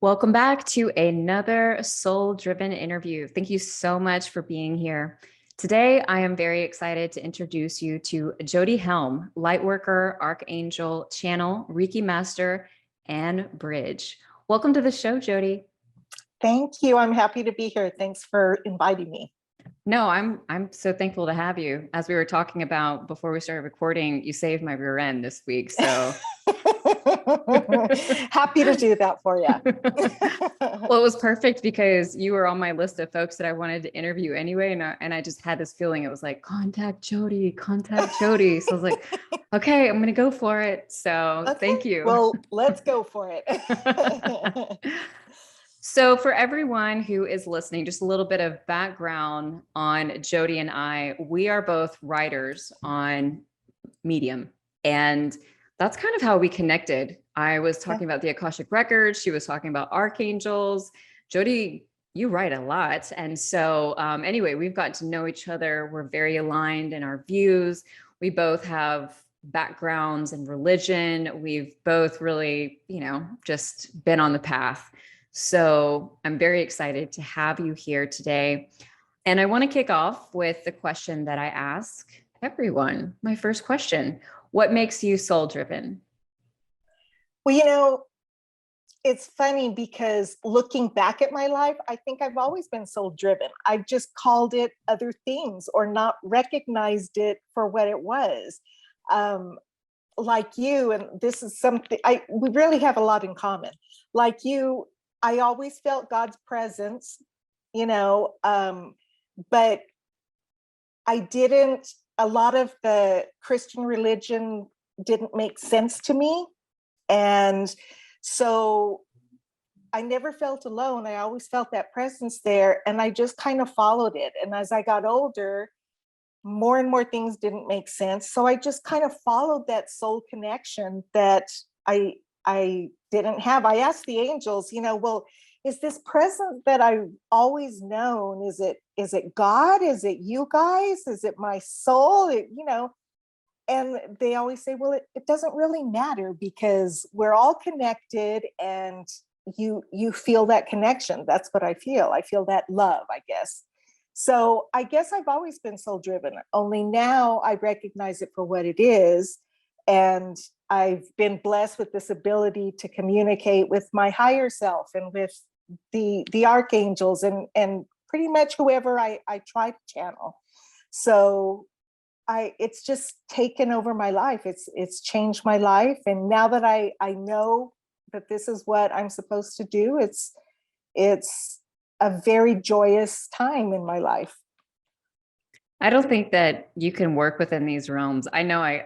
Welcome back to another soul-driven interview. Thank you so much for being here. Today, I am very excited to introduce you to Jodie Helm, Lightworker, Archangel, Channel, Reiki Master, and Bridge. Welcome to the show, Jodie. Thank you. I'm happy to be here. Thanks for inviting me. No, I'm so thankful to have you. As we were talking about before we started recording, you saved my rear end this week. So happy to do that for you. Well, it was perfect because you were on my list of folks that I wanted to interview anyway. And I just had this feeling it was like, contact Jodie. So I was like, okay, I'm going to go for it. So Okay. Thank you. Well, let's go for it. So for everyone who is listening, just a little bit of background on Jodie and I. We are both writers on Medium, and that's kind of how we connected. I was talking about the Akashic Records. She was talking about Archangels. Jodie, you write a lot. And so anyway, we've got to know each other. We're very aligned in our views. We both have backgrounds in religion. We've both really, just been on the path. So I'm very excited to have you here today. And I want to kick off with the question that I ask everyone. My first question: what makes you soul driven? Well, it's funny because looking back at my life, I think I've always been soul driven. I've just called it other things or not recognized it for what it was. Like you, and this is something we really have a lot in common. Like you, I always felt God's presence, but I didn't, a lot of the Christian religion didn't make sense to me. And so I never felt alone. I always felt that presence there, and I just kind of followed it. And as I got older, more and more things didn't make sense. So I just kind of followed that soul connection that I didn't have. I asked the angels, well, is this presence that I've always known? Is it God? Is it you guys? Is it my soul? And they always say, well, it doesn't really matter because we're all connected, and you feel that connection. That's what I feel. I feel that love, I guess. So I guess I've always been soul driven, only now I recognize it for what it is. And I've been blessed with this ability to communicate with my higher self and with the archangels and pretty much whoever I try to channel. So it's just taken over my life. It's changed my life. And now that I know that this is what I'm supposed to do, it's a very joyous time in my life. I don't think that you can work within these realms. I know I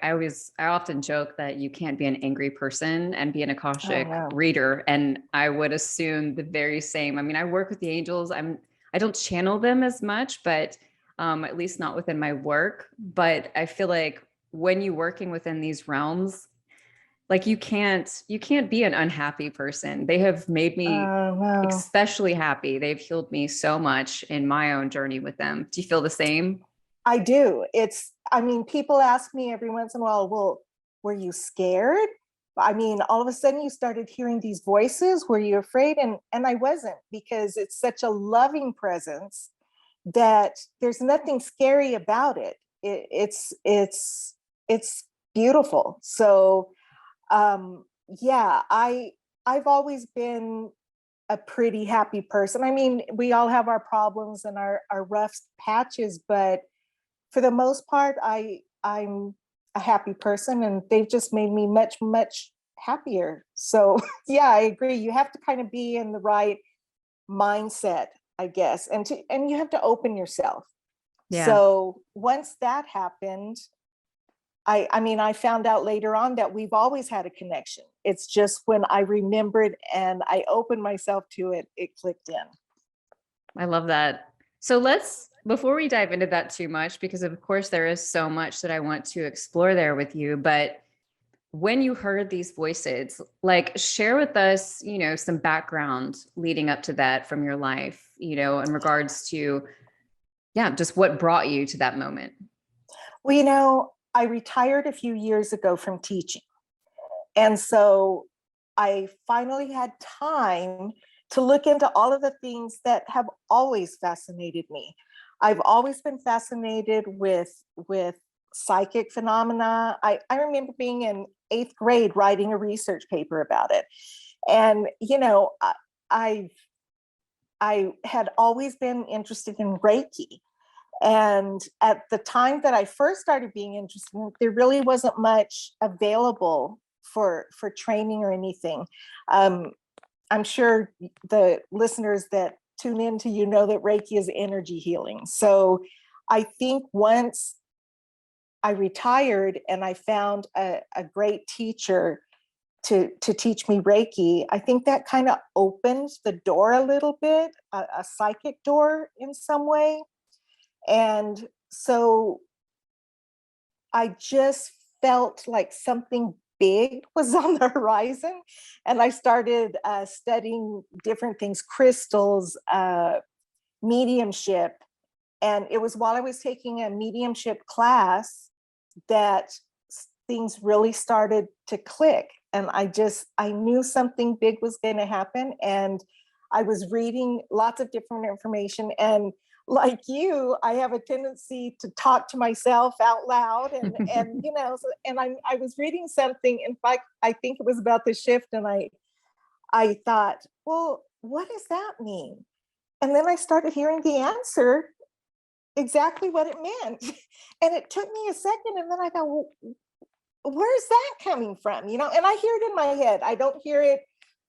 often joke that you can't be an angry person and be an Akashic reader. And I would assume the very same. I mean, I work with the angels. I don't channel them as much, but at least not within my work. But I feel like when you're working within these realms, like you can't be an unhappy person. They have made me especially happy. They've healed me so much in my own journey with them. Do you feel the same? I do. People ask me every once in a while, well, were you scared? I mean, all of a sudden you started hearing these voices. Were you afraid? And I wasn't, because it's such a loving presence that there's nothing scary about it. It's beautiful. So I've always been a pretty happy person. I mean, we all have our problems and our rough patches, but for the most part, I'm a happy person, and they've just made me much, much happier. So yeah, I agree. You have to kind of be in the right mindset, I guess, and you have to open yourself. Yeah. So once that happened, I found out later on that we've always had a connection. It's just when I remembered and I opened myself to it, it clicked in. I love that. So before we dive into that too much, because of course there is so much that I want to explore there with you, but when you heard these voices, like share with us, some background leading up to that from your life, in regards to, just what brought you to that moment. Well, I retired a few years ago from teaching. And so I finally had time to look into all of the things that have always fascinated me. I've always been fascinated with psychic phenomena. I remember being in 8th grade writing a research paper about it. And, I I had always been interested in Reiki. And at the time that I first started being interested, there really wasn't much available for training or anything. Um, I'm sure the listeners that tune into know that Reiki is energy healing. So I think once I retired and I found a great teacher to teach me Reiki, I think that kind of opened the door a little bit, a psychic door in some way. And so I just felt like something big was on the horizon. And I started studying different things, crystals, mediumship. And it was while I was taking a mediumship class that things really started to click. And I knew something big was going to happen. And I was reading lots of different information. And like you, I have a tendency to talk to myself out loud. And I was reading something. In fact, I think it was about the shift. And I thought, well, what does that mean? And then I started hearing the answer, exactly what it meant. And it took me a second. And then I thought, well, where's that coming from? And I hear it in my head. I don't hear it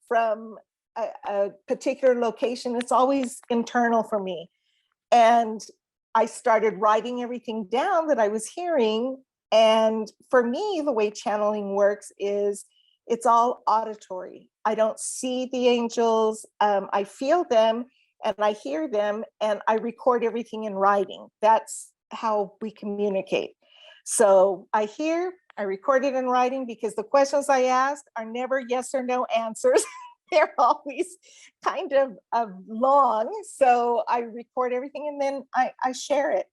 from a particular location. It's always internal for me. And I started writing everything down that I was hearing. And for me, the way channeling works is it's all auditory. I don't see the angels. I feel them and I hear them, and I record everything in writing. That's how we communicate. So I record it in writing, because the questions I ask are never yes or no answers. They're always kind of long. So I record everything and then I share it.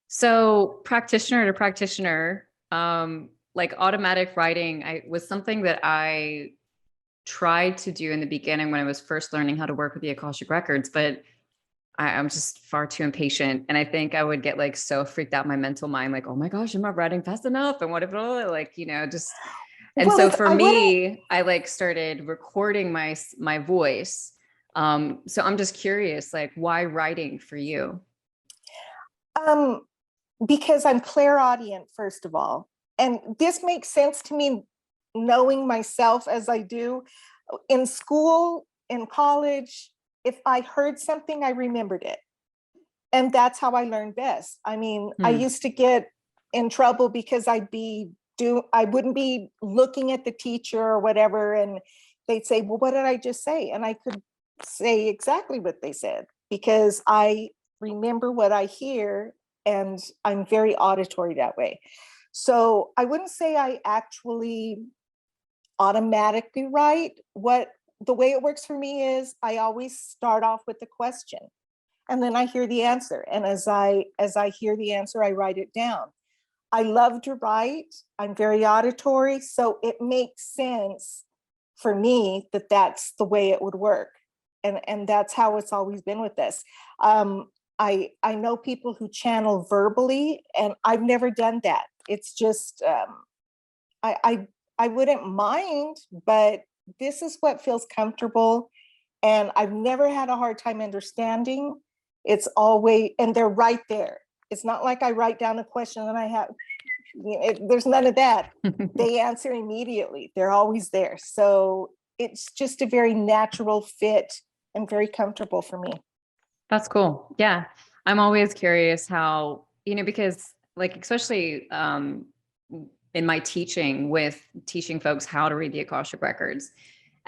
So practitioner to practitioner, like automatic writing, was something that I tried to do in the beginning when I was first learning how to work with the Akashic records, but I'm just far too impatient. And I think I would get like so freaked out in my mental mind, like, oh my gosh, I'm not writing fast enough. And what if, just, and Well, so for me, I like started recording my voice. So I'm just curious, like, why writing for you? Because I'm clairaudient, first of all. And this makes sense to me, knowing myself as I do. In school, in college, if I heard something, I remembered it. And that's how I learned best. I mean, I used to get in trouble because I wouldn't be looking at the teacher or whatever. And they'd say, well, what did I just say? And I could say exactly what they said, because I remember what I hear, and I'm very auditory that way. So I wouldn't say I actually automatically write. The way it works for me is I always start off with the question, and then I hear the answer. And as I hear the answer, I write it down. I love to write. I'm very auditory, so it makes sense for me that that's the way it would work. And that's how it's always been with this. I know people who channel verbally, and I've never done that. It's just I wouldn't mind, but this is what feels comfortable, and I've never had a hard time understanding. It's always, and they're right there. It's not like I write down a question and I have, there's none of that. They answer immediately. They're always there. So it's just a very natural fit and very comfortable for me. That's cool. Yeah. I'm always curious how, because like, especially in my teaching with teaching folks how to read the Akashic records.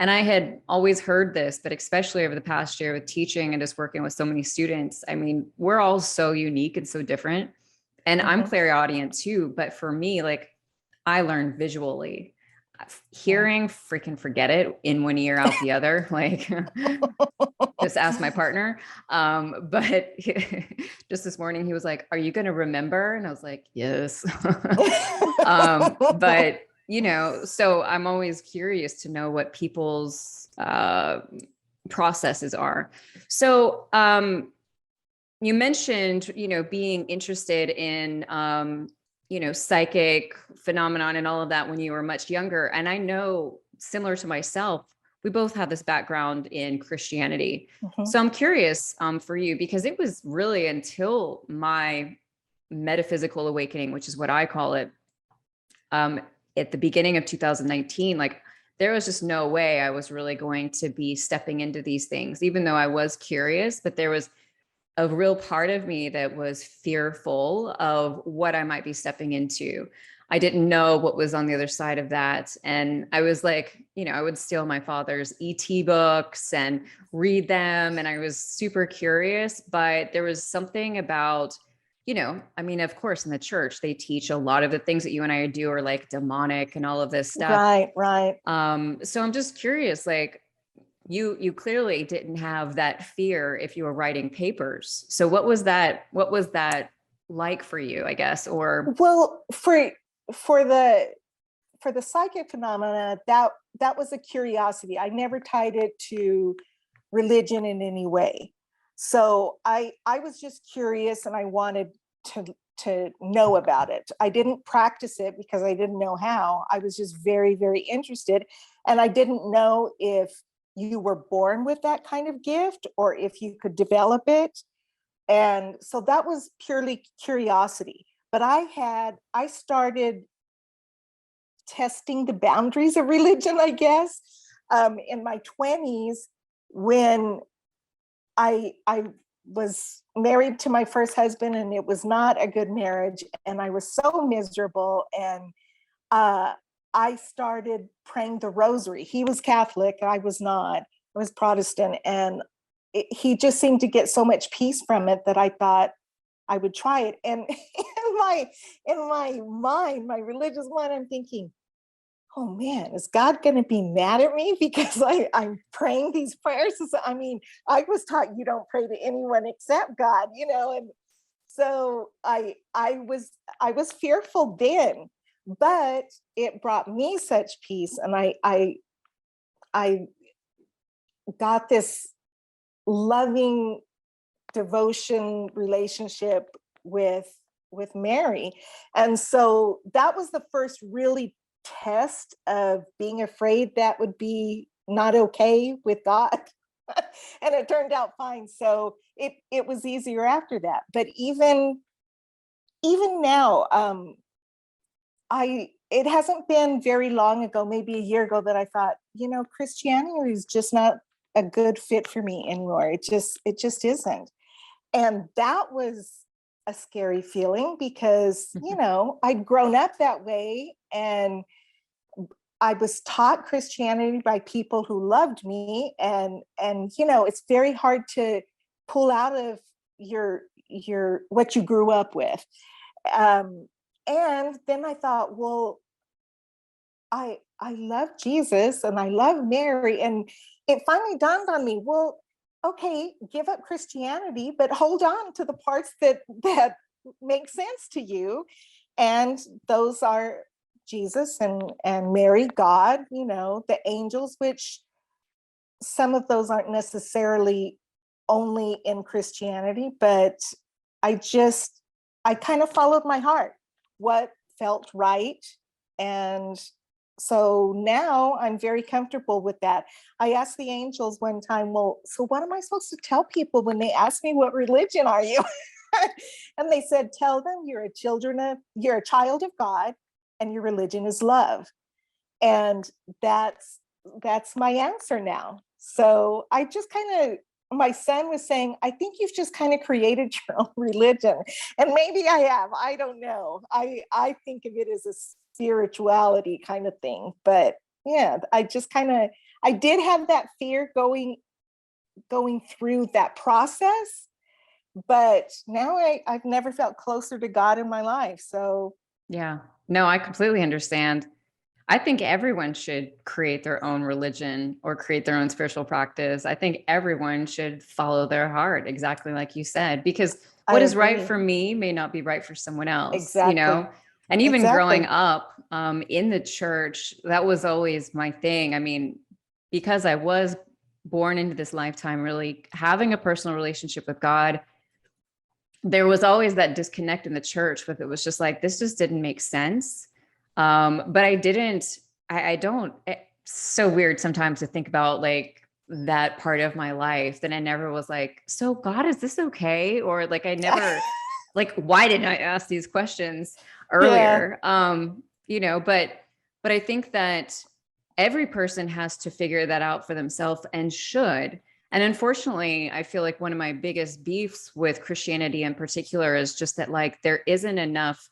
And I had always heard this, but especially over the past year with teaching and just working with so many students, I mean, we're all so unique and so different. And I'm clairaudient too, but for me, like, I learn visually. Hearing, freaking forget it, in one ear, out the other. Like, just ask my partner. But just this morning, he was like, "Are you going to remember?" And I was like, "Yes." But So I'm always curious to know what people's processes are. So you mentioned, being interested in, psychic phenomenon and all of that when you were much younger. And I know, similar to myself, we both have this background in Christianity. Mhm. So I'm curious for you, because it was really until my metaphysical awakening, which is what I call it, um, at the beginning of 2019, like there was just no way I was really going to be stepping into these things, even though I was curious, but there was a real part of me that was fearful of what I might be stepping into. I didn't know what was on the other side of that. And I was like, I would steal my father's ET books and read them. And I was super curious, but there was something about, of course, in the church, they teach a lot of the things that you and I do are like demonic and all of this stuff. Right, right. So I'm just curious, like, you clearly didn't have that fear if you were writing papers. So what was that like for you, I guess? Or Well, for the psychic phenomena, that was a curiosity. I never tied it to religion in any way. So I was just curious and I wanted to know about it. I didn't practice it because I didn't know how. I was just very, very interested. And I didn't know if you were born with that kind of gift or if you could develop it. And so that was purely curiosity. But I started testing the boundaries of religion, I guess, in my 20s when I was married to my first husband, and it was not a good marriage, and I was so miserable. And I started praying the rosary. He was Catholic, I was not. I was Protestant, and he just seemed to get so much peace from it that I thought I would try it. And in my mind, my religious mind, I'm thinking, oh man, is God going to be mad at me because I'm praying these prayers? I mean, I was taught you don't pray to anyone except God, and so I was fearful then, but it brought me such peace, and I got this loving devotion relationship with Mary. And so that was the first really test of being afraid that would be not okay with God. And it turned out fine. So it was easier after that. But even now, it hasn't been very long ago, maybe a year ago, that I thought, Christianity is just not a good fit for me anymore. It just isn't. And that was a scary feeling because, I'd grown up that way, and I was taught Christianity by people who loved me. And it's very hard to pull out of your what you grew up with. And then I thought, well, I love Jesus and I love Mary. And it finally dawned on me, well, okay, give up Christianity, but hold on to the parts that make sense to you. And those are Jesus and Mary, God, the angels, which some of those aren't necessarily only in Christianity, but I kind of followed my heart, what felt right. And so now I'm very comfortable with that. I asked the angels one time, well, so what am I supposed to tell people when they ask me, what religion are you? And they said, tell them you're a child of God and your religion is love. And that's my answer now. So I just kind of, my son was saying, I think you've just kind of created your own religion. And maybe I have, I don't know. I think of it as a spirituality kind of thing. But yeah, I did have that fear going through that process. But now I've never felt closer to God in my life. So yeah, no, I completely understand. I think everyone should create their own religion or create their own spiritual practice. I think everyone should follow their heart, exactly like you said, because I what is right agree. for me may not be right for someone else, Exactly. And even growing Exactly. up in the church, that was always my thing. I mean, because I was born into this lifetime, really having a personal relationship with God, there was always that disconnect in the church with it was just like, this just didn't make sense. But I don't, it's so weird sometimes to think about like that part of my life that I never was like, so God, is this okay? Or like, I never, like, why didn't I ask these questions Yeah, earlier? But I think that every person has to figure that out for themselves and should. And unfortunately, I feel like one of my biggest beefs with Christianity in particular is just that like there isn't enough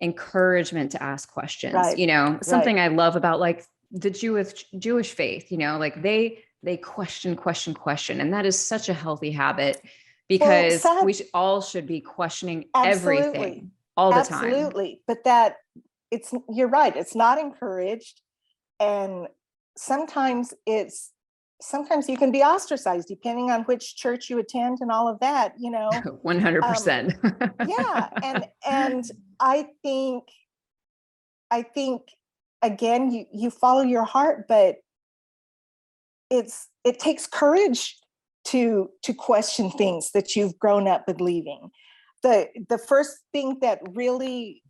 encouragement to ask questions. right, right. Something I love about like the Jewish faith, like they question, and that is such a healthy habit Well, because sad, all should be questioning absolutely, everything all the time. absolutely. But that you're right, it's not encouraged. And sometimes sometimes you can be ostracized depending on which church you attend and all of that, 100%. yeah. And I think, I think again, you follow your heart, but it takes courage to question things that you've grown up believing. The first thing that really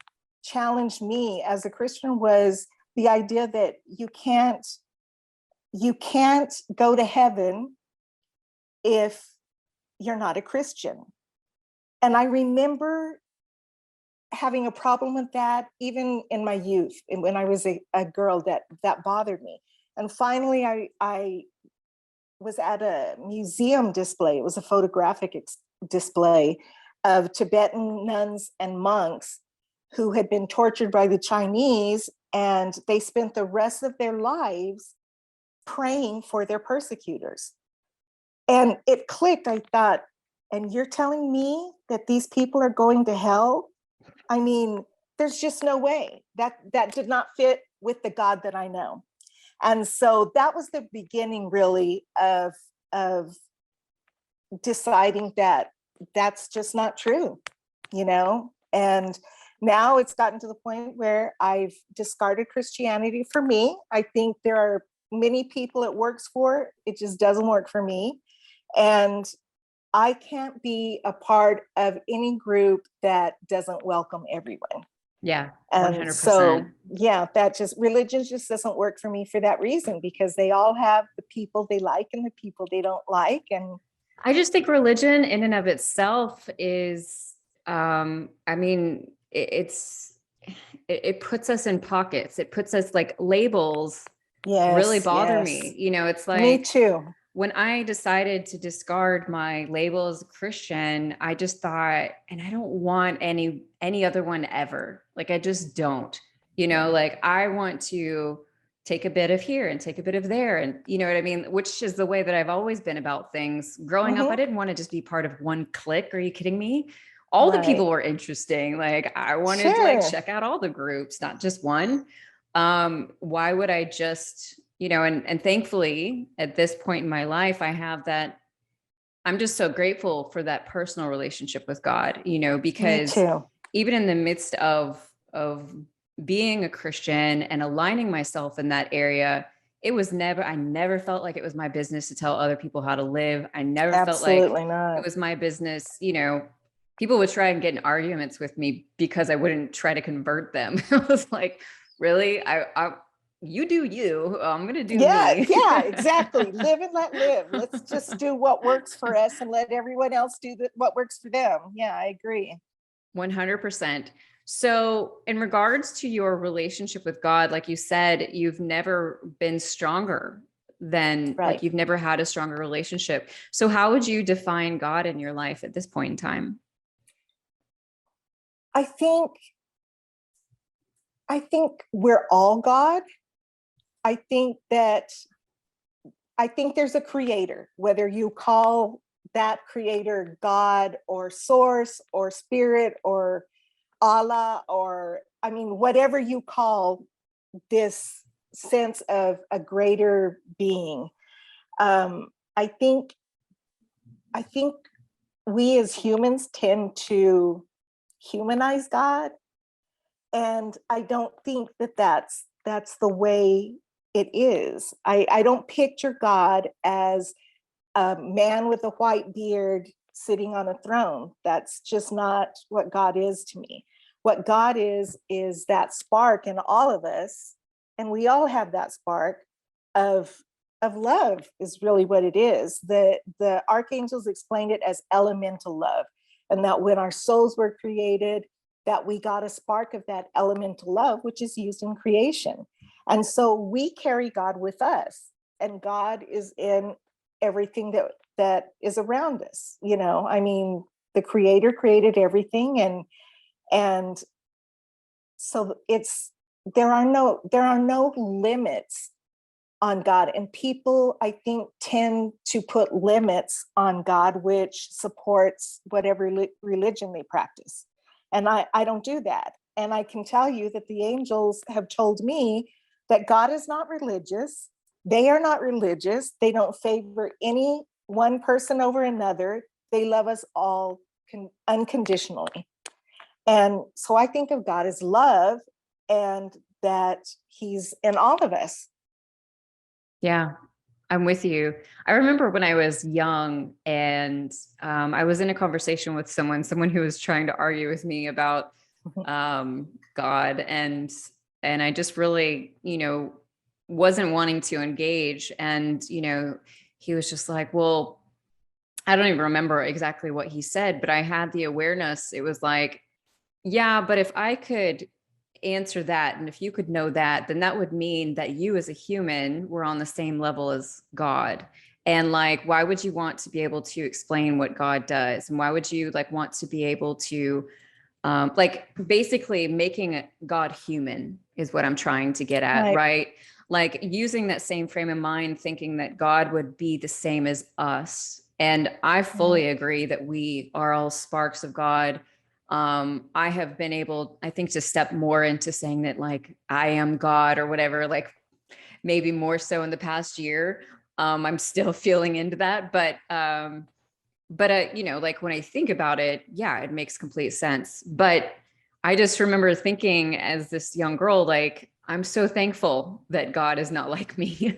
challenged me as a Christian was the idea that you can't go to heaven if you're not a Christian. And I remember having a problem with that even in my youth, and when I was a girl, that bothered me. And finally I was at a museum display. It was a photographic display of Tibetan nuns and monks who had been tortured by the Chinese, and they spent the rest of their lives praying for their persecutors. And it clicked. I thought, and you're telling me that these people are going to hell? I mean, there's just no way. That did not fit with the God that I know. And so that was the beginning, really, of deciding that that's just not true, And now it's gotten to the point where I've discarded Christianity for me. I think there are many people it works for. It just doesn't work for me. And I can't be a part of any group that doesn't welcome everyone. Yeah, And 100%. so, yeah, religion just doesn't work for me for that reason, because they all have the people they like and the people they don't like. And I just think religion in and of itself is, I mean, it puts us in pockets. It puts us like labels really yes, bother yes, me. It's me like too. when I decided to discard my label as a Christian, I just thought, and I don't want any other one ever. Like I just don't, like I want to take a bit of here and take a bit of there. And you know what I mean? Which is the way that I've always been about things. Growing up, I Hmm. didn't want to just be part of one clique. Are you kidding me? All the Right. people were interesting. Like I wanted to like Sure. check out all the groups, not just one. Why would I just, and thankfully at this point in my life, I have that. I'm just so grateful for that personal relationship with God, Me because too. even in the midst of being a Christian and aligning myself in that area, I never felt like it was my business to tell other people how to live. I never felt like Absolutely it not. was my business, people would try and get in arguments with me because I wouldn't try to convert them. I was like, really? You do you, I'm going to do Yeah, me. yeah, exactly. Live and let live. Let's just do what works for us and let everyone else do what works for them. Yeah, I agree. 100%. So, in regards to your relationship with God, like you said, you've never been stronger than, like, Right. you've never had a stronger relationship. So, how would you define God in your life at this point in time? I think I think we're all God. I think that I think there's a creator, whether you call that creator God or source or spirit or Allah, or I mean, whatever you call this sense of a greater being. Um, I think I think we as humans tend to humanize God. And I don't think that that's the way it is. I don't picture God as a man with a white beard sitting on a throne. That's just not what God is to me. What God is that spark in all of us, and we all have that spark of love is really what it is. The archangels explained it as elemental love, and that when our souls were created, that we got a spark of that elemental love, which is used in creation. And so we carry God with us, and God is in everything that is around us. You know, I mean, the creator created everything, and so it's there are no limits on God. And people, I think, tend to put limits on God, which supports whatever religion they practice. And I don't do that. And I can tell you that the angels have told me that God is not religious. They are not religious. They don't favor any one person over another. They love us all unconditionally. And so I think of God as love, and that he's in all of us. Yeah, I'm with you. I remember when I was young and I was in a conversation with someone who was trying to argue with me about God, and I just really, wasn't wanting to engage. And, he was just like, well, I don't even remember exactly what he said, but I had the awareness. It was like, yeah, but if I could answer that, and if you could know that, then that would mean that you as a human were on the same level as God. And like, why would you want to be able to explain what God does? And why would you like want to be able to like basically making God human is what I'm trying to get at, right? Like using that same frame of mind, thinking that God would be the same as us. And I fully agree that we are all sparks of God. I have been able, I think, to step more into saying that like I am God or whatever, like maybe more so in the past year. I'm still feeling into that, but like when I think about it, yeah, it makes complete sense. But I just remember thinking as this young girl, like, I'm so thankful that God is not like me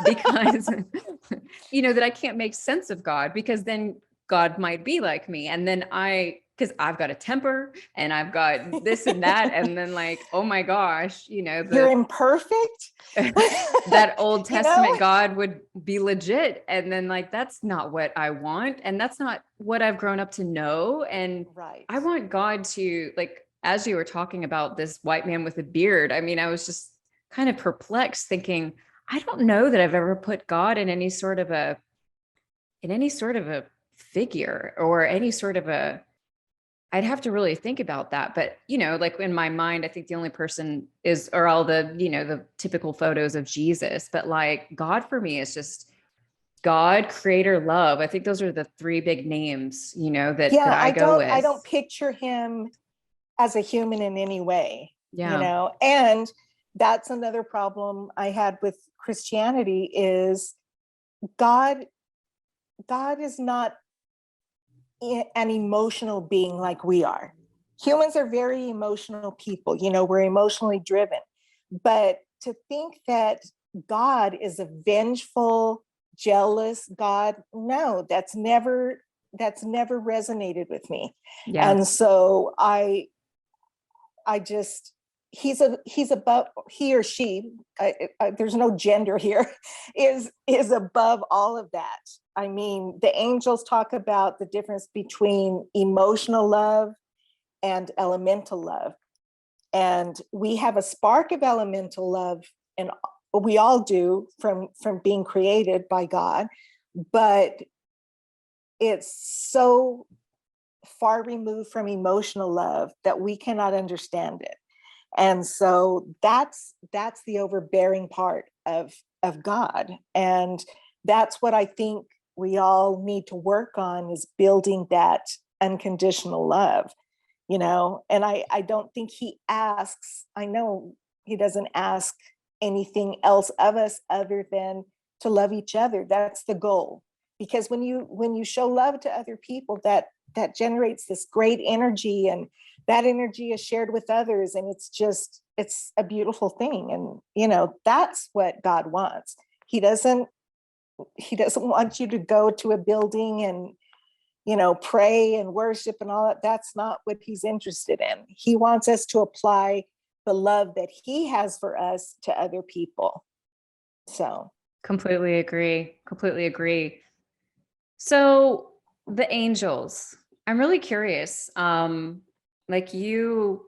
because, that I can't make sense of God, because then God might be like me. And then because I've got a temper and I've got this and that. And then like, oh my gosh, You're imperfect. that Old Testament God would be legit. And then like, that's not what I want. And that's not what I've grown up to know. And I want God to, like, as you were talking about this white man with a beard, I mean, I was just kind of perplexed thinking, I don't know that I've ever put God in any sort of a figure or any sort of I'd have to really think about that. But, like in my mind, I think the only person are all the, the typical photos of Jesus, but like God for me is just God, creator, love. I think those are the three big names, that I go with. I don't picture him as a human in any way, Yeah. And that's another problem I had with Christianity is God is not an emotional being like we are. Humans are very emotional people, we're emotionally driven. But to think that God is a vengeful, jealous God, no, that's never resonated with me. Yeah. And so I just, he's above, he or she, there's no gender here, is above all of that. I mean, the angels talk about the difference between emotional love and elemental love. And we have a spark of elemental love, and we all do from being created by God, but it's so far removed from emotional love that we cannot understand it. And so that's the overbearing part of God. And that's what I think we all need to work on, is building that unconditional love, and I don't think he asks, I know he doesn't ask anything else of us other than to love each other. That's the goal. Because when you show love to other people, that generates this great energy, and that energy is shared with others, and it's a beautiful thing. And you know, that's what God wants. He doesn't want you to go to a building and, you know, pray and worship and all that. That's not what he's interested in. He wants us to apply the love that he has for us to other people. So completely agree. Completely agree. So the angels, I'm really curious. Like you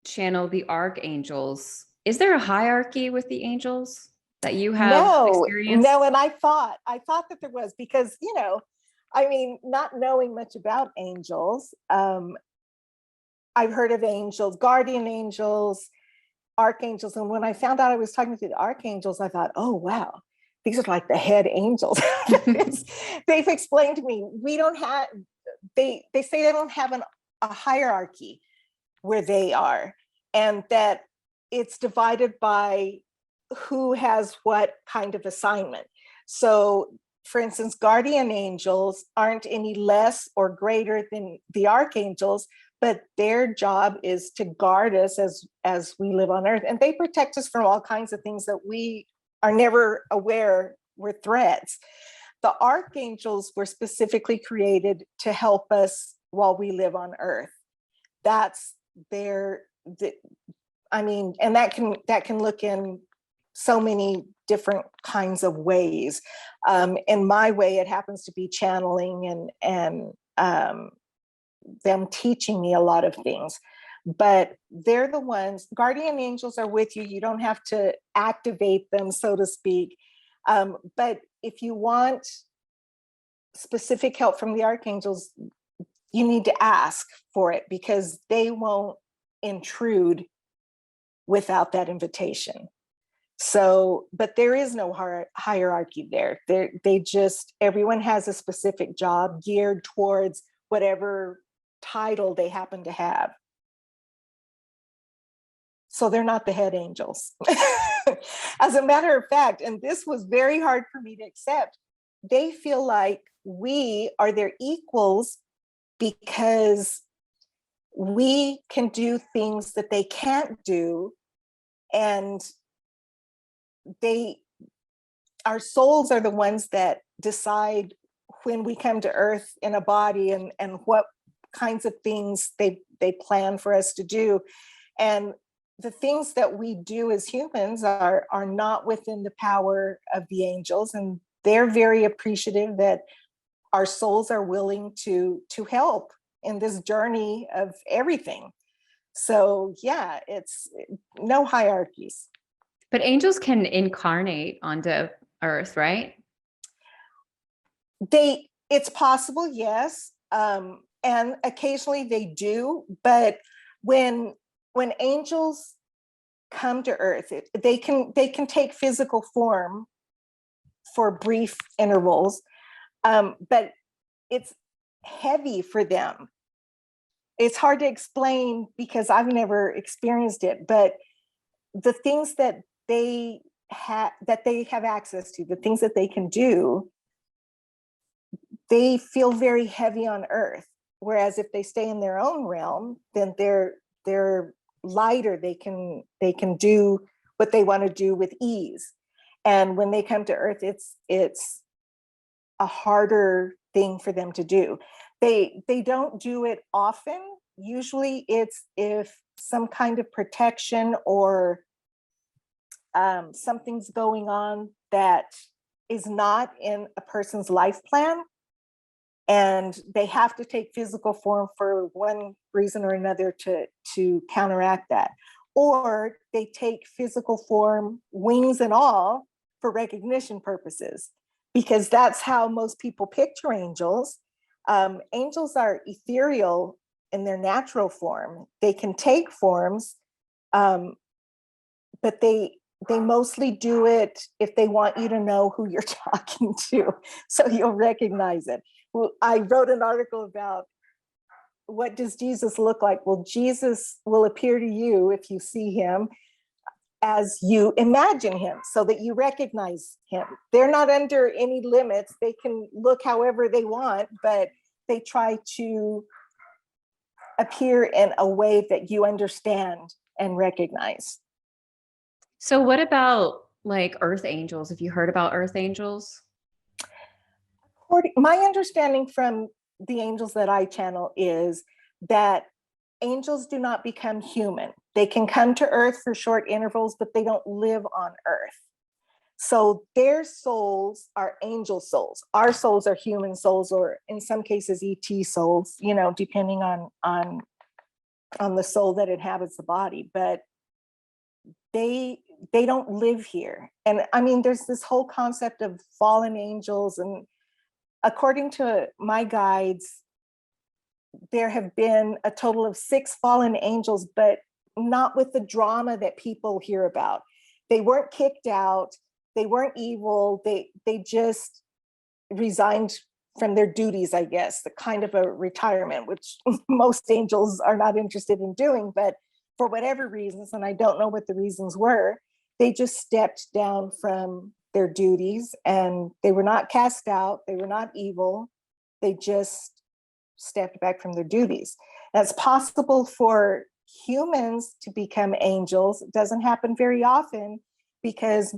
channel the archangels. Is there a hierarchy with the angels that you have experienced? no, and I thought that there was, because, you know, I mean, not knowing much about angels, I've heard of angels, guardian angels, archangels, and when I found out I was talking to the archangels, I thought, oh wow, these are like the head angels. They've explained to me, we don't have, they say they don't have a hierarchy where they are, and that it's divided by who has what kind of assignment. So for instance, guardian angels aren't any less or greater than the archangels, but their job is to guard us as we live on earth, and they protect us from all kinds of things that we are never aware were threats. The archangels were specifically created to help us while we live on earth. That's I mean, and that can look in so many different kinds of ways. In my way, it happens to be channeling and them teaching me a lot of things. But they're the ones, guardian angels are with you. You don't have to activate them, so to speak. But if you want specific help from the archangels, you need to ask for it, because they won't intrude without that invitation. So, but there is no hierarchy there. They just, everyone has a specific job geared towards whatever title they happen to have. So they're not the head angels. As a matter of fact, and this was very hard for me to accept, they feel like we are their equals because we can do things that they can't do, and our souls are the ones that decide when we come to earth in a body, and what kinds of things they plan for us to do. And the things that we do as humans are not within the power of the angels, and they're very appreciative that our souls are willing to help in this journey of everything. So yeah, it's no hierarchies. But angels can incarnate onto earth, right? It's possible, yes. And occasionally they do, but when angels come to earth, they can take physical form for brief intervals, but it's heavy for them. It's hard to explain because I've never experienced it, but the things that they have access to, the things that they can do, they feel very heavy on earth. Whereas if they stay in their own realm, then they're lighter. They can do what they want to do with ease. And when they come to earth, it's a harder thing for them to do. They don't do it often. Usually it's if some kind of protection or something's going on that is not in a person's life plan, and they have to take physical form for one reason or another to counteract that. Or they take physical form, wings and all, for recognition purposes, because that's how most people picture angels. Angels are ethereal in their natural form. They can take forms, but they mostly do it if they want you to know who you're talking to, so you'll recognize it. Well, I wrote an article about what does Jesus look like? Well, Jesus will appear to you, if you see him, as you imagine him, so that you recognize him. They're not under any limits. They can look however they want, but they try to appear in a way that you understand and recognize. So what about like earth angels? Have you heard about earth angels? My understanding from the angels that I channel is that angels do not become human. They can come to earth for short intervals, but they don't live on earth. So their souls are angel souls. Our souls are human souls, or in some cases ET souls, you know, depending on the soul that inhabits the body. But they don't live here. And I mean, there's this whole concept of fallen angels, and according to my guides, there have been a total of 6 fallen angels, but not with the drama that people hear about. They weren't kicked out. They weren't evil. They just resigned from their duties, I guess, the kind of a retirement, which most angels are not interested in doing. But for whatever reasons, and I don't know what the reasons were, they just stepped down from their duties, and they were not cast out. They were not evil. They just stepped back from their duties. Now, it's possible for humans to become angels. It doesn't happen very often because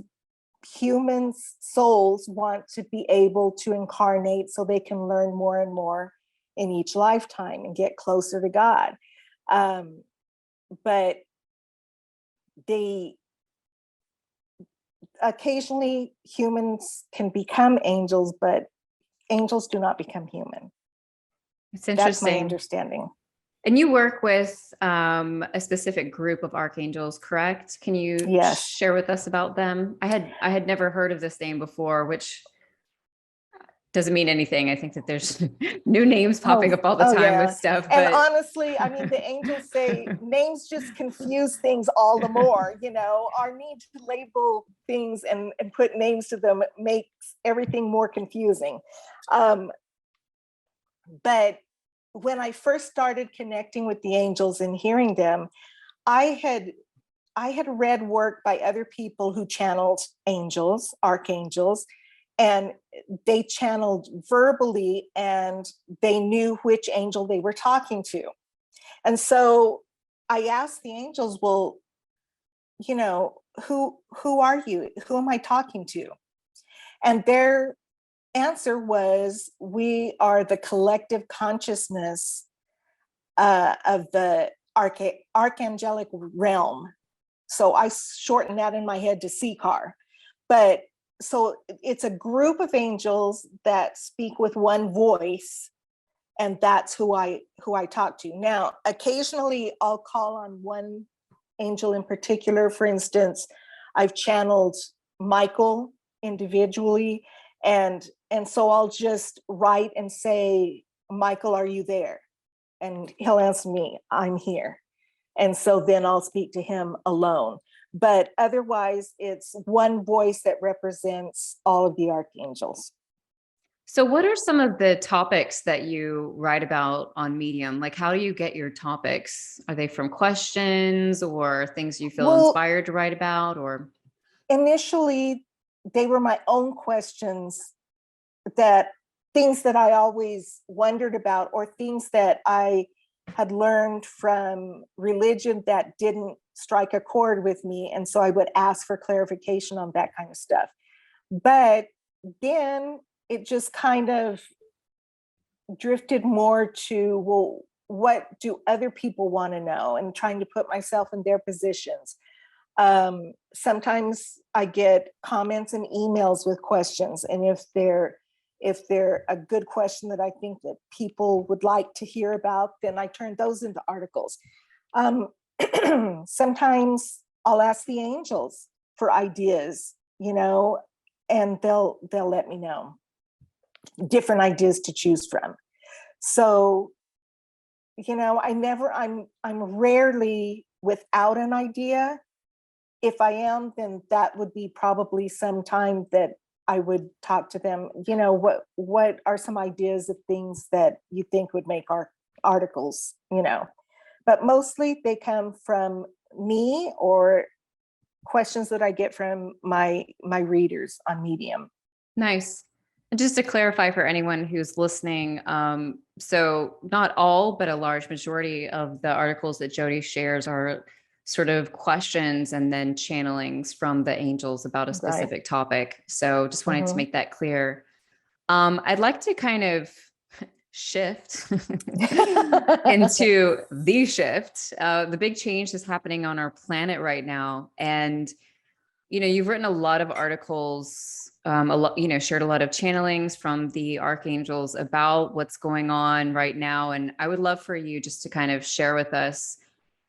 humans' souls want to be able to incarnate so they can learn more and more in each lifetime and get closer to God. But they occasionally, humans can become angels, but angels do not become human. It's That's my interesting. understanding. And you work with a specific group of archangels, correct? Can you Yes. share with us about them? I had never heard of this name before, which doesn't mean anything. I think that there's new names popping up all the time with stuff. And But honestly, I mean, the angels say names just confuse things all the more. You know, our need to label things and put names to them makes everything more confusing. But when I first started connecting with the angels and hearing them, I had read work by other people who channeled angels, archangels, and they channeled verbally, and they knew which angel they were talking to. And so I asked the angels, well, you know, who are you? Who am I talking to? And their answer was, we are the collective consciousness of the Archangelic Realm. So I shortened that in my head to CCAR. But so it's a group of angels that speak with one voice, and that's who I talk to. Now, occasionally I'll call on one angel in particular. For instance, I've channeled Michael individually, and so I'll just write and say, Michael, are you there? And he'll answer me, I'm here. And so then I'll speak to him alone. But otherwise, it's one voice that represents all of the archangels. so what are some of the topics that you write about on Medium? Like, how do you get your topics? Are they from questions or things you feel inspired to write about? Or initially, they were my own questions, that things that I always wondered about, or things that I had learned from religion that didn't strike a chord with me. And so I would ask for clarification on that kind of stuff. But then it just kind of drifted more to, well, what do other people want to know, and trying to put myself in their positions. Sometimes I get comments and emails with questions, and if they're a good question that I think that people would like to hear about, then I turn those into articles. Sometimes I'll ask the angels for ideas, you know, and they'll let me know different ideas to choose from. So, you know, I'm rarely without an idea. If I am, then that would be probably some time that I would talk to them. You know, what are some ideas of things that you think would make our articles, you know? But mostly they come from me or questions that I get from my readers on Medium. nice. Just to clarify for anyone who's listening, so not all, but a large majority of the articles that Jodie shares are sort of questions and then channelings from the angels about a Right. specific topic. So just wanted to Mhm. make that clear. I'd like to kind of shift into the shift. The big change is happening on our planet right now. And you've written a lot of articles, shared a lot of channelings from the archangels about what's going on right now. And I would love for you just to kind of share with us,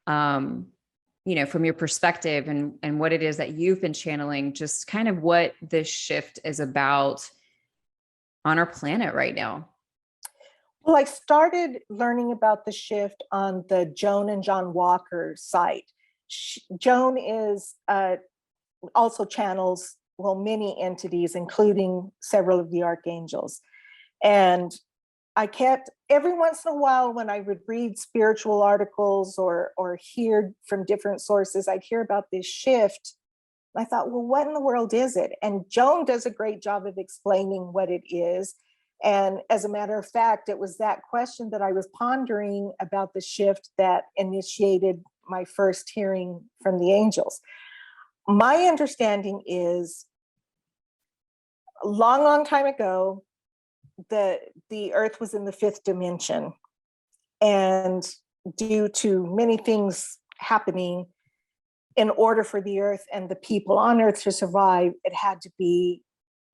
from your perspective and what it is that you've been channeling, just kind of what this shift is about on our planet right now. Well, I started learning about the shift on the Joan and John Walker site. Joan is also channels, well, many entities, including several of the archangels. And I kept, every once in a while, when I would read spiritual articles or hear from different sources, I'd hear about this shift. I thought, well, what in the world is it? And Joan does a great job of explaining what it is. And as a matter of fact, it was that question that I was pondering about the shift that initiated my first hearing from the angels. My understanding is a long, long time ago, the earth was in the fifth dimension. And due to many things happening, in order for the earth and the people on earth to survive, it had to be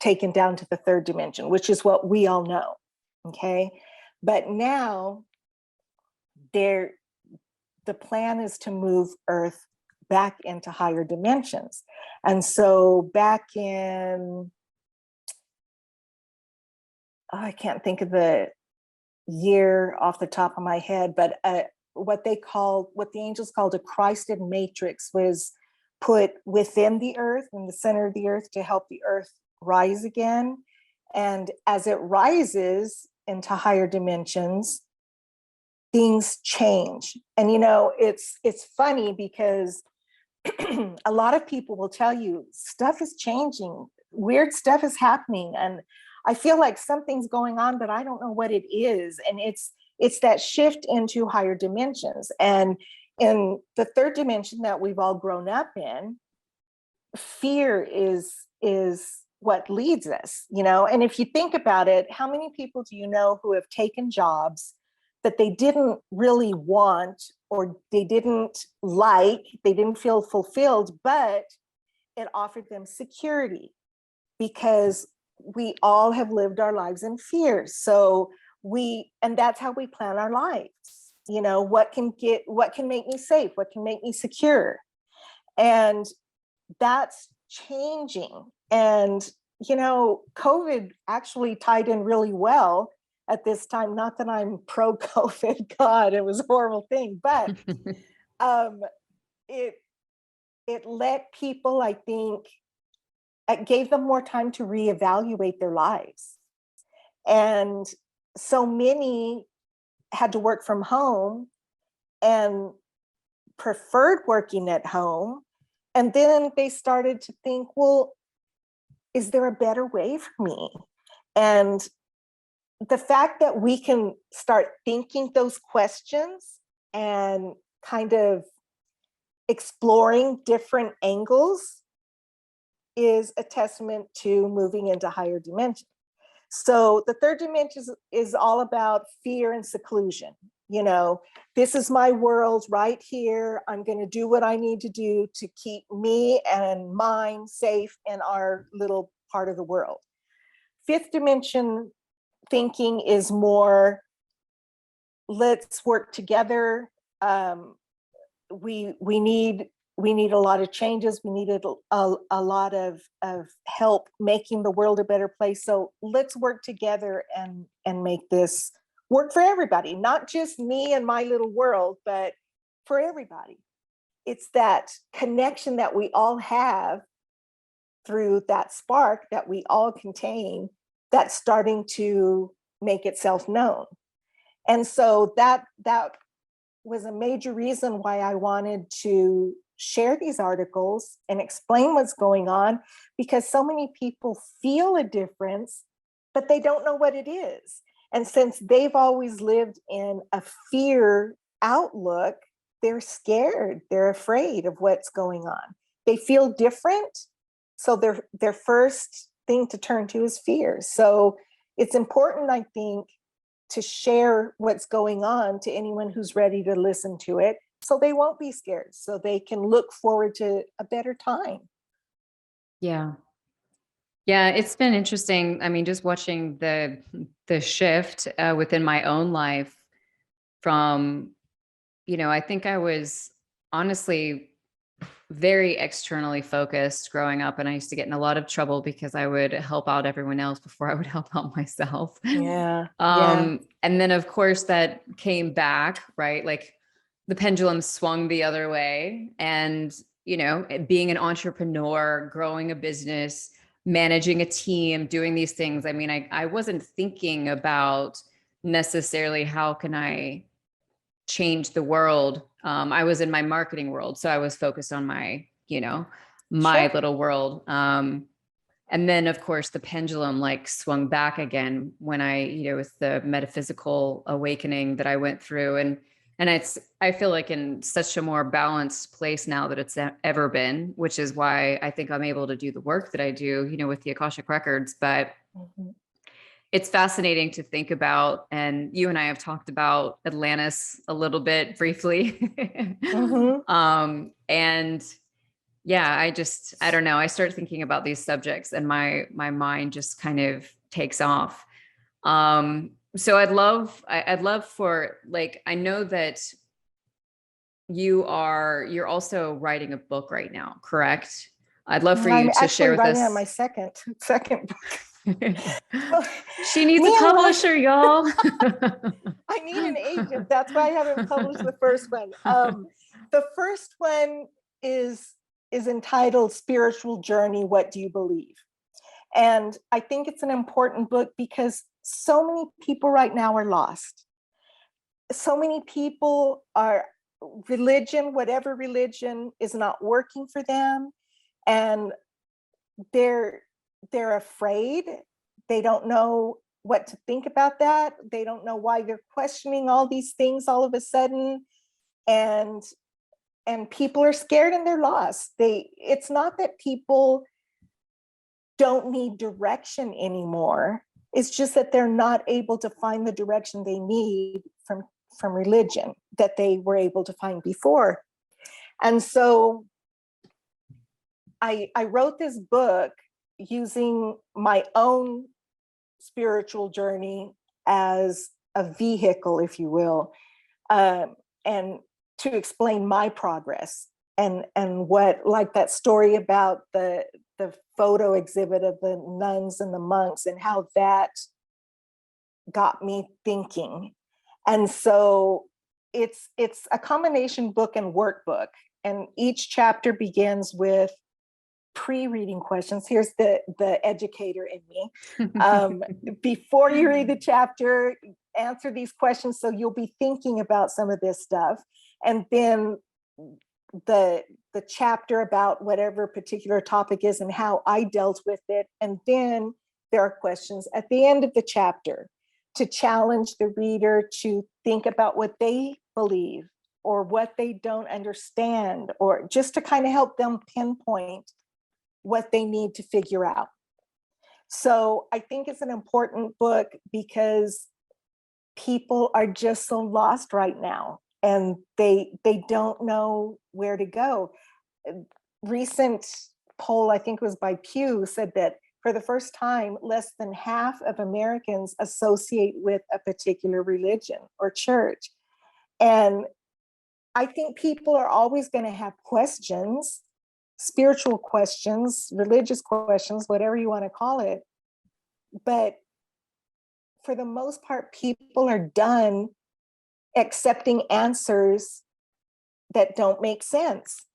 taken down to the third dimension, which is what we all know. Okay. But now the plan is to move earth back into higher dimensions. And so back in, I can't think of the year off the top of my head, but what the angels called a Christed matrix was put within the earth, in the center of the earth, to help the earth rise again. And as it rises into higher dimensions, things change. And it's funny because a lot of people will tell you stuff is changing, weird stuff is happening, and I feel like something's going on, but I don't know what it is. And it's that shift into higher dimensions. And in the third dimension that we've all grown up in, fear is what leads us, And if you think about it, how many people do you know who have taken jobs that they didn't really want, or they didn't like, they didn't feel fulfilled, but it offered them security? Because we all have lived our lives in fear. So and that's how we plan our lives. What can make me safe? What can make me secure? And that's changing. And, COVID actually tied in really well at this time. Not that I'm pro COVID, God, it was a horrible thing, but it let people, I think, it gave them more time to reevaluate their lives. And so many had to work from home and preferred working at home. And then they started to think, well, is there a better way for me? And the fact that we can start thinking those questions and kind of exploring different angles is a testament to moving into higher dimensions. So the third dimension is all about fear and seclusion. This is my world right here. I'm going to do what I need to do to keep me and mine safe in our little part of the world. Fifth dimension thinking is more, let's work together. We need a lot of changes. We needed a lot of help making the world a better place. So let's work together and make this work for everybody, not just me and my little world, but for everybody. It's that connection that we all have through that spark that we all contain that's starting to make itself known. And so that was a major reason why I wanted to share these articles and explain what's going on, because so many people feel a difference, but they don't know what it is. And since they've always lived in a fear outlook, they're scared, they're afraid of what's going on. They feel different. So their first thing to turn to is fear. So it's important, I think, to share what's going on to anyone who's ready to listen to it, so they won't be scared, so they can look forward to a better time. Yeah. Yeah, it's been interesting. I mean, just watching the shift within my own life from, I think I was honestly very externally focused growing up, and I used to get in a lot of trouble because I would help out everyone else before I would help out myself. Yeah. And then of course that came back, right? Like the pendulum swung the other way, and being an entrepreneur, growing a business, managing a team, doing these things. I mean, I wasn't thinking about necessarily how can I change the world. I was in my marketing world, so I was focused on my, my Sure. little world. And then of course the pendulum like swung back again when I, with the metaphysical awakening that I went through. And I feel like in such a more balanced place now that it's ever been, which is why I think I'm able to do the work that I do, with the Akashic Records. But it's fascinating to think about. And you and I have talked about Atlantis a little bit briefly. And yeah, I don't know. I start thinking about these subjects and my mind just kind of takes off. So I'd love for, like, I know that you're also writing a book right now, correct? I'd love for you I'm to actually share with writing on us. my second book. She needs Me a and publisher, y'all. I need an agent. That's why I haven't published the first one. The first one is entitled Spiritual Journey, What Do You Believe? And I think it's an important book because so many people right now are lost. So many people are, religion, whatever religion, is not working for them. And they're afraid. They don't know what to think about that. They don't know why they're questioning all these things all of a sudden. And people are scared and they're lost. It's not that people don't need direction anymore. It's just that they're not able to find the direction they need from religion that they were able to find before. And so I wrote this book using my own spiritual journey as a vehicle, if you will, and to explain my progress and what, like that story about the photo exhibit of the nuns and the monks and how that got me thinking. And so it's a combination book and workbook, and each chapter begins with pre-reading questions. Here's the educator in me. Before you read the chapter, answer these questions so you'll be thinking about some of this stuff. And then the chapter about whatever particular topic is and how I dealt with it. And then there are questions at the end of the chapter to challenge the reader to think about what they believe or what they don't understand, or just to kind of help them pinpoint what they need to figure out. So I think it's an important book because people are just so lost right now and they don't know where to go. Recent poll, I think it was by Pew, said that for the first time, less than half of Americans associate with a particular religion or church. And I think people are always going to have questions, spiritual questions, religious questions, whatever you want to call it. But for the most part, people are done accepting answers that don't make sense.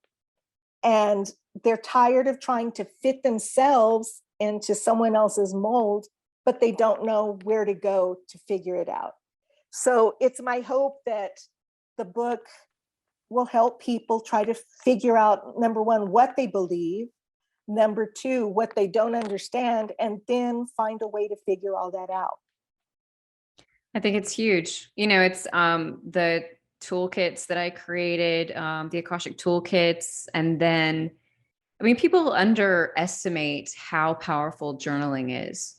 And they're tired of trying to fit themselves into someone else's mold, but they don't know where to go to figure it out. So it's my hope that the book will help people try to figure out, number one, what they believe, Number two, what they don't understand, and then find a way to figure all that out. I think it's huge. You know, it's the toolkits that I created, the Akashic toolkits. And then, I mean, people underestimate how powerful journaling is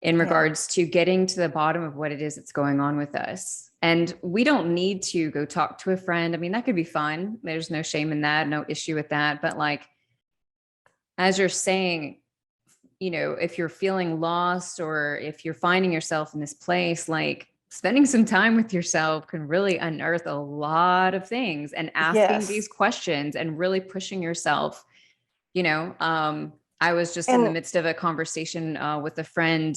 in regards to getting to the bottom of what it is that's going on with us. And we don't need to go talk to a friend. I mean, that could be fun. There's no shame in that, no issue with that. But like, as you're saying, you know, if you're feeling lost or if you're finding yourself in this place, like spending some time with yourself can really unearth a lot of things, and asking these questions and really pushing yourself, you know. I was just in the midst of a conversation with a friend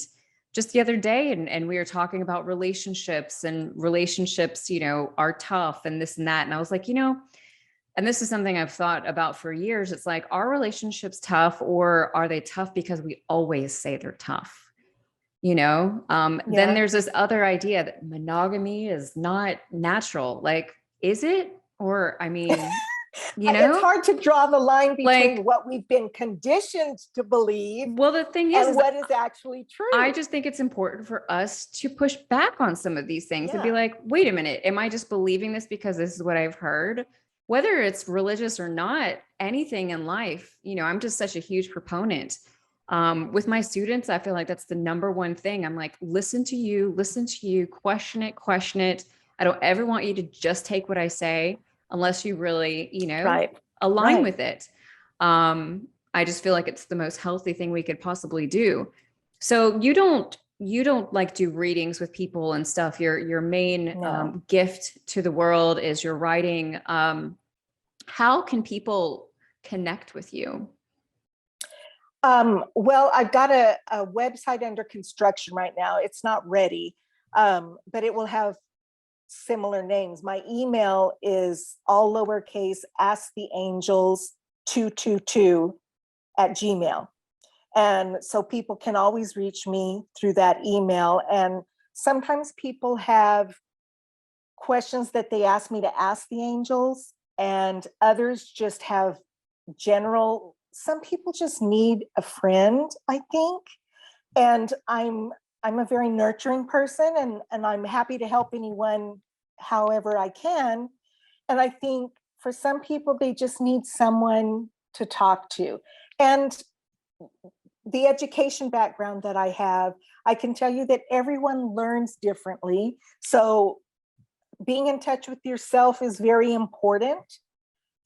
just the other day, and we were talking about relationships, and relationships, you know, are tough and this and that. And I was like, you know, and this is something I've thought about for years. It's like, are relationships tough, or are they tough because we always say they're tough? You know, then there's this other idea that monogamy is not natural. Like, is it? Or, I mean, you know, it's hard to draw the line between like, what we've been conditioned to believe. Well, the thing is what is actually true. I just think it's important for us to push back on some of these things and be like, wait a minute, am I just believing this because this is what I've heard? Whether it's religious or not, anything in life, you know, I'm just such a huge proponent. With my students, I feel like that's the number one thing. I'm like, listen to you, question it. I don't ever want you to just take what I say unless you really, you know, align with it. I just feel like it's the most healthy thing we could possibly do. So you don't like do readings with people and stuff. Your main gift to the world is your writing. How can people connect with you? Well, I've got a website under construction right now. It's not ready, but it will have similar names. My email is all lowercase, asktheangels222@gmail. And so people can always reach me through that email. And sometimes people have questions that they ask me to ask the angels, and others just have general, some people just need a friend, I think. And I'm a very nurturing person, and I'm happy to help anyone however I can. And I think for some people, they just need someone to talk to. And the education background that I have, I can tell you that everyone learns differently. So being in touch with yourself is very important.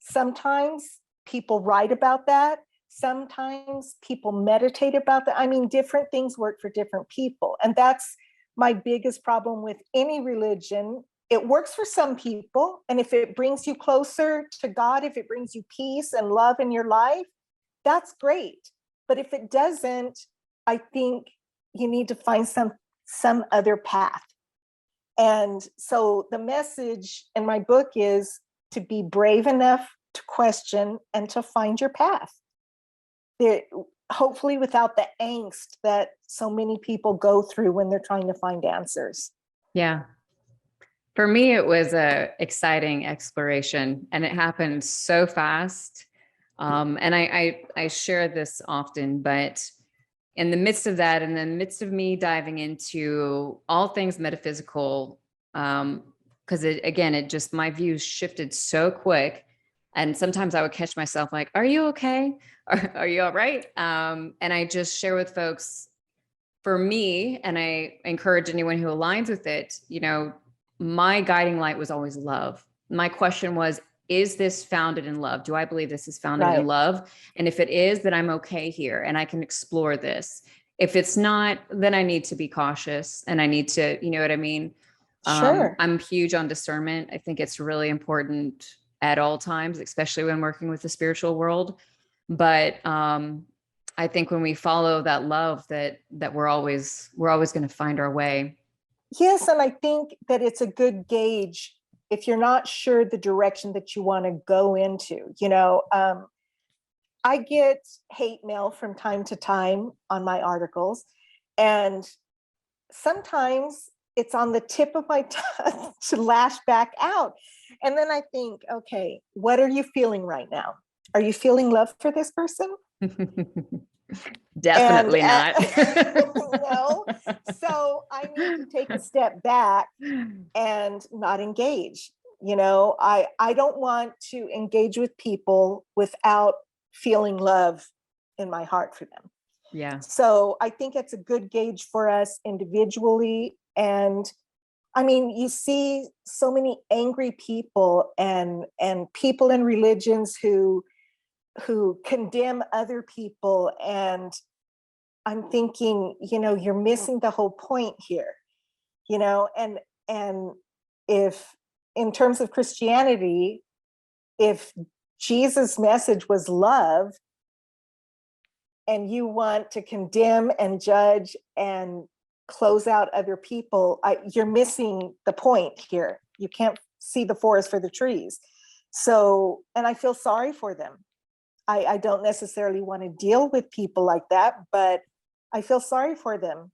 Sometimes people write about that. Sometimes people meditate about that. I mean, different things work for different people. And that's my biggest problem with any religion. It works for some people. And if it brings you closer to God, if it brings you peace and love in your life, that's great. But if it doesn't, I think you need to find some other path. And so the message in my book is to be brave enough to question and to find your path. Hopefully without the angst that so many people go through when they're trying to find answers. Yeah. For me, it was a exciting exploration, and it happened so fast. And I share this often, but in the midst of that, in the midst of me diving into all things metaphysical, because it just, my views shifted so quick. And sometimes I would catch myself like, are you okay? Are you all right? And I just share with folks, for me, and I encourage anyone who aligns with it, you know, my guiding light was always love. My question was, is this founded in love? Do I believe this is founded in love? And if it is, then I'm okay here and I can explore this. If it's not, then I need to be cautious and I need to, you know what I mean? Sure. I'm huge on discernment. I think it's really important at all times, especially when working with the spiritual world. But I think when we follow that love, that we're always going to find our way. Yes, and I think that it's a good gauge if you're not sure the direction that you want to go into. You know, I get hate mail from time to time on my articles, and sometimes it's on the tip of my tongue to lash back out. And then I think, okay, what are you feeling right now? Are you feeling love for this person? Definitely not. No. So I need to take a step back and not engage. I don't want to engage with people without feeling love in my heart for them. Yeah. So I think it's a good gauge for us individually. And I mean, you see so many angry people and people in religions who condemn other people. And I'm thinking, you're missing the whole point here, and if in terms of Christianity, if Jesus' message was love, and you want to condemn and judge and close out other people, you're missing the point here. You can't see the forest for the trees. So, and I feel sorry for them. I don't necessarily want to deal with people like that, but I feel sorry for them.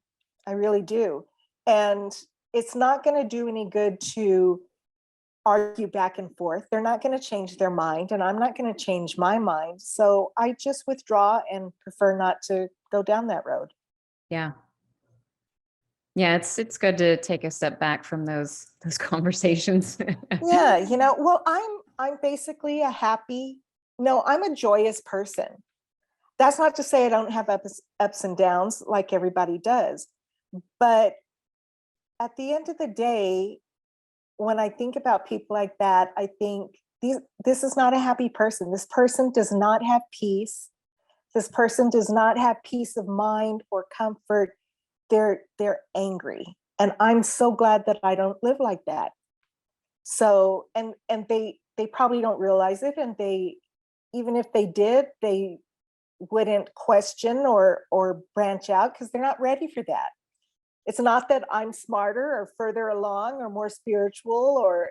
I really do. And it's not going to do any good to argue back and forth. They're not going to change their mind, and I'm not going to change my mind. So I just withdraw and prefer not to go down that road. Yeah. Yeah, it's good to take a step back from those conversations. Yeah, well, I'm basically I'm a joyous person. That's not to say I don't have ups and downs like everybody does. But at the end of the day, when I think about people like that, I think this is not a happy person. This person does not have peace. This person does not have peace of mind or comfort. They're angry. And I'm so glad that I don't live like that. So, and they probably don't realize it. And even if they did, they wouldn't question or branch out because they're not ready for that. It's not that I'm smarter or further along or more spiritual, or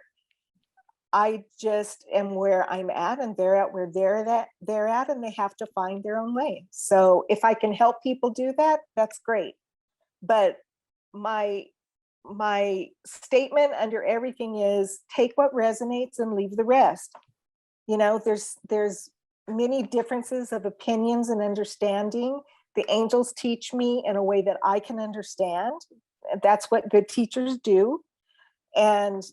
I just am where I'm at, and they're at where they're at, and they have to find their own way. So if I can help people do that, that's great. But my statement under everything is take what resonates and leave the rest. There's many differences of opinions and understanding. The angels teach me in a way that I can understand. That's what good teachers do. And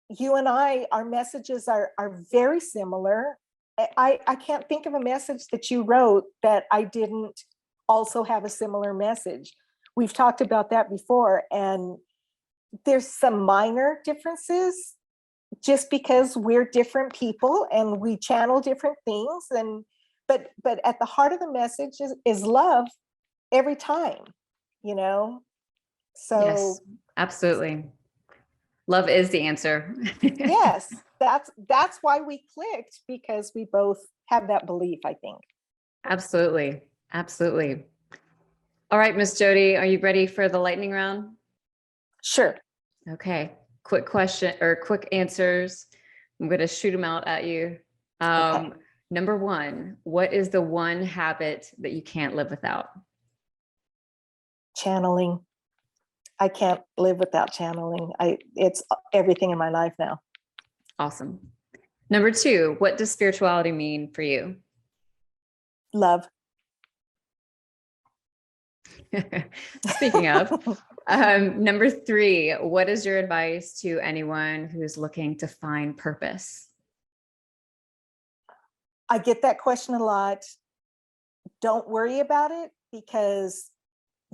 you and our messages are very similar. I can't think of a message that you wrote that I didn't also have a similar message. We've talked about that before, and there's some minor differences just because we're different people and we channel different things. But at the heart of the message is love every time, so Yes, absolutely. Love is the answer. yes, that's why we clicked, because we both have that belief, I think. Absolutely. Absolutely. All right, Miss Jodie, are you ready for the lightning round? Sure. Okay. Quick question or quick answers. I'm going to shoot them out at you. Okay. Number one, what is the one habit that you can't live without? Channeling. I can't live without channeling. It's everything in my life now. Awesome. Number two, what does spirituality mean for you? Love. Speaking of, number three, what is your advice to anyone who's looking to find purpose? I get that question a lot. Don't worry about it, because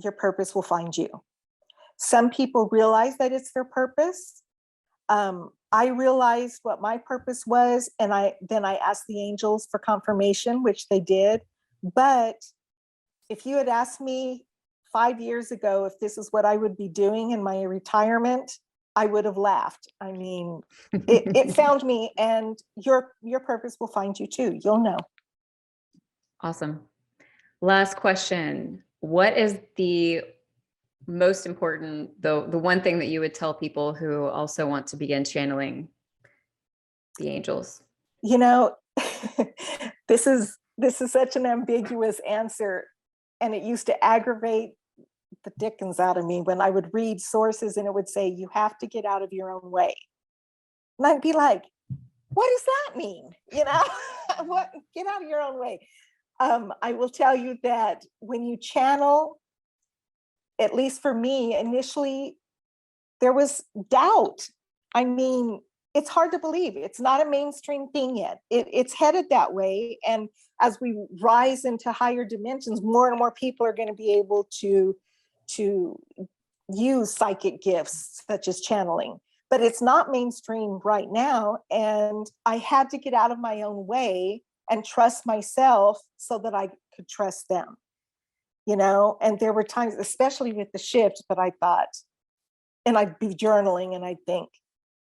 your purpose will find you. Some people realize that it's their purpose. I realized what my purpose was, and then I asked the angels for confirmation, which they did. But if you had asked me 5 years ago if this is what I would be doing in my retirement, I would have laughed. I mean, it found me, and your purpose will find you too. You'll know. Awesome. Last question. What is the most important, the one thing that you would tell people who also want to begin channeling the angels? This is such an ambiguous answer, and it used to aggravate the dickens out of me when I would read sources and it would say, you have to get out of your own way. And I'd be like, what does that mean? What, get out of your own way. I will tell you that when you channel, at least for me, initially, there was doubt. I mean, it's hard to believe. It's not a mainstream thing yet. It's headed that way. And as we rise into higher dimensions, more and more people are going to be able to use psychic gifts such as channeling. But it's not mainstream right now. And I had to get out of my own way and trust myself so that I could trust them. You know, and there were times, especially with the shift, that I thought, and I'd be journaling and I'd think,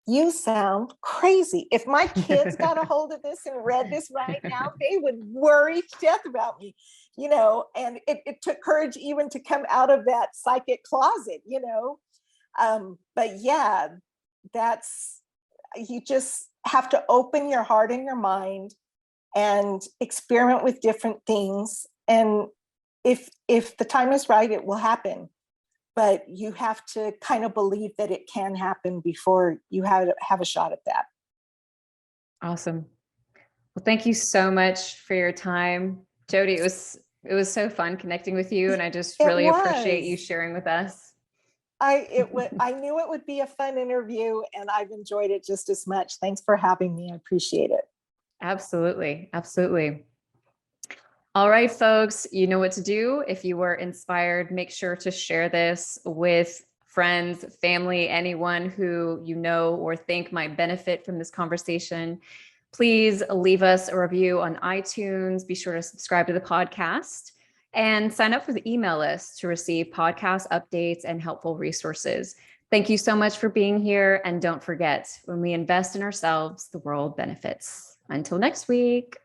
you sound crazy. If my kids got a hold of this and read this right now, they would worry to death about me, you know. And it took courage even to come out of that psychic closet, you know. But yeah, you just have to open your heart and your mind and experiment with different things. And if the time is right, it will happen. But you have to kind of believe that it can happen before you have a shot at that. Awesome. Well, thank you so much for your time, Jodie. It was so fun connecting with you, and I just really appreciate you sharing with us. I knew it would be a fun interview, and I've enjoyed it just as much. Thanks for having me. I appreciate it. Absolutely. Absolutely. All right, folks, you know what to do. If you were inspired, make sure to share this with friends, family, anyone who you know or think might benefit from this conversation. Please leave us a review on iTunes. Be sure to subscribe to the podcast and sign up for the email list to receive podcast updates and helpful resources. Thank you so much for being here. And don't forget, when we invest in ourselves, the world benefits. Until next week.